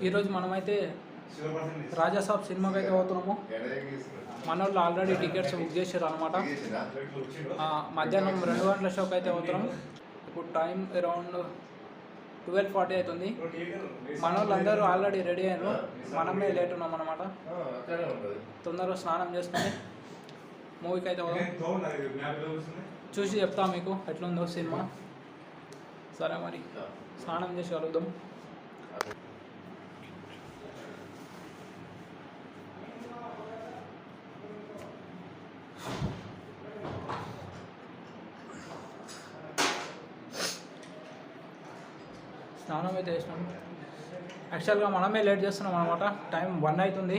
ఈరోజు మనమైతే రాజాసాబ్ సినిమాకి అయితే పోతున్నాము. మన వాళ్ళు ఆల్రెడీ టికెట్స్ బుక్ చేశారు అనమాట. మధ్యాహ్నం 2 గంటల షోకి అయితే పోతున్నాం. ఇప్పుడు టైం అరౌండ్ 12:40 అవుతుంది. మన వాళ్ళు అందరూ ఆల్రెడీ రెడీ అయ్యారు, మనమే లేట్ ఉన్నాం అనమాట. తొందరగా స్నానం చేసుకొని మూవీకి అయితే పోదాం. చూసి చెప్తా మీకు ఎట్లుందో సినిమా. సరే మరి స్నానం చేసి కలుద్దాం. స్నానం అయితే చేసినాం. యాక్చువల్గా మనమే లేట్ చేస్తున్నాం అనమాట. టైం 1 అవుతుంది.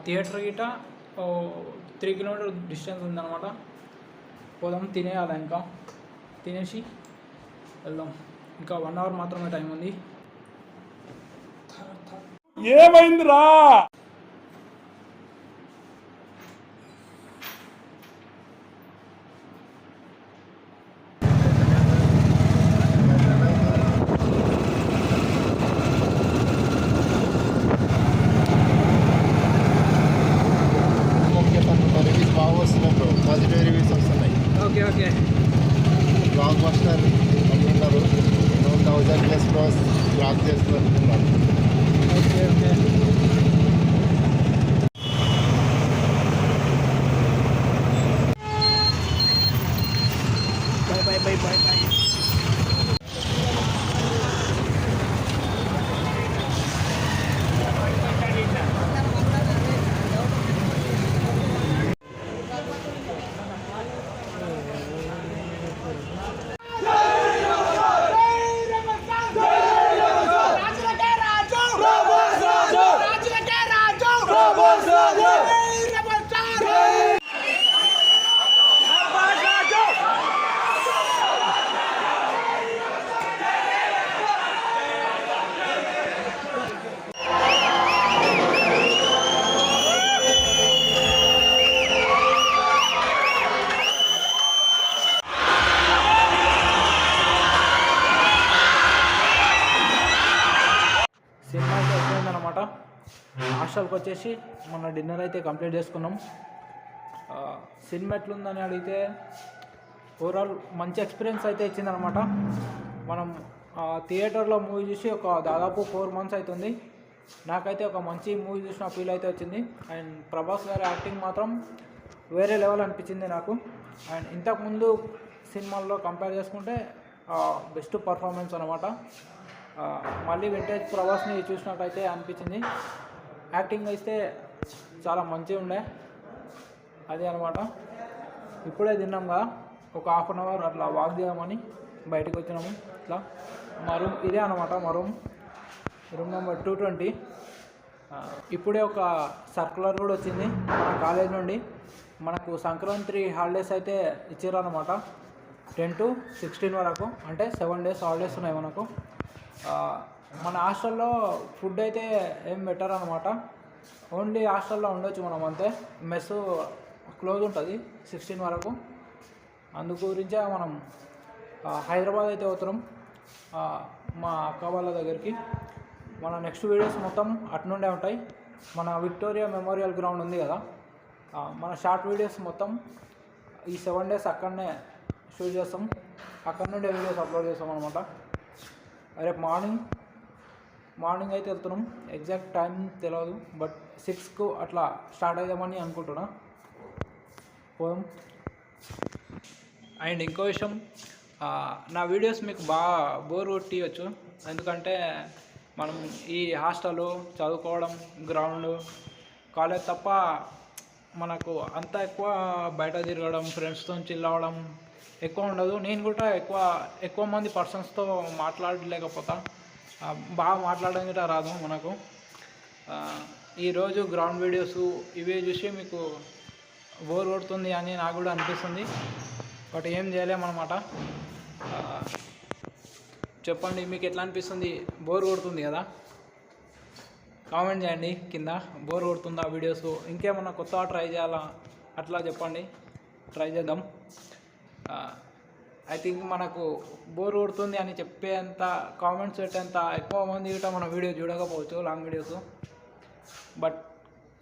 థియేటర్ గిట 3 కిలోమీటర్ డిస్టెన్స్ ఉందన్నమాట. పోదాం, తినేయాలి. ఇంకా తినేసి వెళ్దాం. ఇంకా 1 అవర్ మాత్రమే టైం ఉంది. ఏమైందిరా? పాజిటివ్ రివ్యూస్ వస్తున్నాయి. Okay okay. బ్లాక్ బస్టర్ అనుకుంటారు. 1000+ క్రోస్ బ్లాక్ చేస్తున్నారు. Okay okay. బాయ్. సినిమా అయితే అయిపోయిందనమాట. హాస్టల్కి వచ్చేసి మన డిన్నర్ అయితే కంప్లీట్ చేసుకున్నాం. సినిమా ఎట్లుందని అడిగితే ఓవరాల్ మంచి ఎక్స్పీరియన్స్ అయితే ఇచ్చిందనమాట. మనం థియేటర్లో మూవీ చూసి దాదాపు 4 months అవుతుంది. నాకైతే ఒక మంచి మూవీ చూసిన ఫీల్ అయితే వచ్చింది. అండ్ ప్రభాస్ గారి యాక్టింగ్ మాత్రం వేరే లెవెల్ అనిపించింది నాకు. అండ్ ఇంతకుముందు సినిమాల్లో కంపేర్ చేసుకుంటే బెస్ట్ పర్ఫార్మెన్స్ అనమాట. మళ్ళీ వింటేజ్ ప్రభాస్ని చూసినట్టయితే అనిపించింది. యాక్టింగ్ అయితే చాలా మంచిగా ఉండే. అది అనమాట. ఇప్పుడే తిన్నాం కదా, ఒక 1/2 అవర్ అట్లా వాక్ చేద్దామని బయటకు వచ్చినాము. ఇట్లా మా రూమ్ ఇదే అనమాట. మా రూమ్ నెంబర్ 220. ఇప్పుడే ఒక సర్కులర్ కూడా వచ్చింది మన కాలేజ్ నుండి. మనకు సంక్రాంతి హాలిడేస్ అయితే ఇచ్చారనమాట. 10 to 16 వరకు, అంటే 7 days హాలిడేస్ ఉన్నాయి మనకు. మన హాస్టల్లో ఫుడ్ అయితే ఏం బెటర్ అనమాట. ఓన్లీ హాస్టల్లో ఉండొచ్చు మనం అంతే. మెస్ క్లోజ్ ఉంటుంది 16 వరకు. అందు గురించే మనం హైదరాబాద్ అయితే పోతున్నాం మా అక్క వాళ్ళ దగ్గరికి. మన నెక్స్ట్ వీడియోస్ మొత్తం అటు నుండే ఉంటాయి. మన విక్టోరియా మెమోరియల్ గ్రౌండ్ ఉంది కదా, మన షార్ట్ వీడియోస్ మొత్తం ఈ 7 days అక్కడనే షూట్ చేస్తాం. అక్కడ నుండే వీడియోస్ అప్లోడ్ చేస్తాం అనమాట. రేపు మార్నింగ్ అయితే వెళ్తున్నాం. ఎగ్జాక్ట్ టైం తెలియదు, బట్ 6కు అట్లా స్టార్ట్ అవుదామని అనుకుంటున్నా. పోయాం. అండ్ ఇంకో విషయం, నా వీడియోస్ మీకు బాగా బోర్ కొట్టియచ్చు. ఎందుకంటే మనం ఈ హాస్టల్ చదువుకోవడం, గ్రౌండ్, కాలేజ్ తప్ప మనకు అంత ఎక్కువ బయట తిరగడం, ఫ్రెండ్స్తో చిల్ అవ్వడం ఎక్కువ ఉండదు. నేను కూడా ఎక్కువ మంది పర్సన్స్తో మాట్లాడలేకపోతా. బాగా మాట్లాడడం కూడా రాదు మనకు. ఈరోజు గ్రౌండ్ వీడియోస్ ఇవే చూసి మీకు బోర్ కొడుతుంది అని నాకు కూడా అనిపిస్తుంది. బట్ ఏం చేయలేమన్నమాట. చెప్పండి, మీకు ఎట్లా అనిపిస్తుంది? బోర్ కొడుతుంది కదా? కామెంట్ చేయండి కింద. బోర్ కొడుతుందా వీడియోస్? ఇంకేమన్నా కొత్తగా ట్రై చేయాలా అట్లా చెప్పండి, ట్రై చేద్దాం. ఐ థింక్ మనకు బోర్ కొడుతుంది అని చెప్పేంత కామెంట్స్ పెట్టేంత ఎక్కువ మంది గిట్ట మన వీడియో చూడకపోవచ్చు, లాంగ్ వీడియోస్. బట్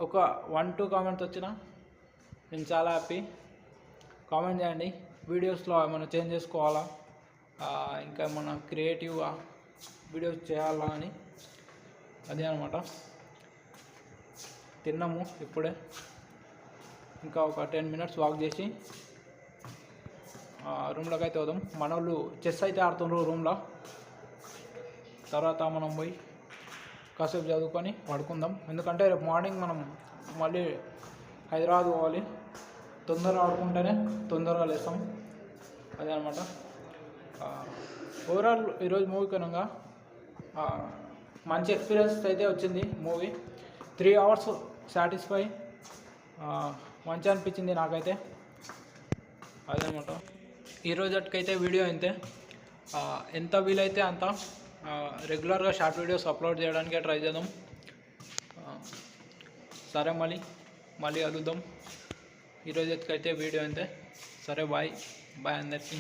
ఒక 1-2 కామెంట్స్ వచ్చినా నేను చాలా హ్యాపీ. కామెంట్ చేయండి, వీడియోస్లో ఏమైనా చేంజ్ చేసుకోవాలా, ఇంకా ఏమైనా క్రియేటివ్గా వీడియోస్ చేయాలా అని. అదే అనమాట. తిన్నాము ఇప్పుడే, ఇంకా ఒక 10 మినిట్స్ వాక్ చేసి రూమ్లోకి అయితే వద్దాం. మన వాళ్ళు చెస్ అయితే ఆడుతున్నారు రూమ్లో. తర్వాత మనం పోయి కాసేపు చదువుకొని పడుకుందాం. ఎందుకంటే రేపు మార్నింగ్ మనం మళ్ళీ హైదరాబాద్ పోవాలి. తొందరగా ఆడుకుంటేనే తొందరగా లేస్తాం. అదే అనమాట. ఓవరాల్ ఈరోజు మూవీ కనుక మంచి ఎక్స్పీరియన్స్ అయితే వచ్చింది. మూవీ 3 అవర్స్ సాటిస్ఫై, మంచిగా అనిపించింది నాకైతే. అదనమాట. ఈరోజుకైతే వీడియో అంతే. ఎంత వీలైతే అంత రెగ్యులర్గా షార్ట్ వీడియోస్ అప్లోడ్ చేయడానికే ట్రై చేద్దాం. సరే, మళ్ళీ కలుద్దాం. ఈరోజుకైతే వీడియో అంతే. సరే, బాయ్ అందరికీ.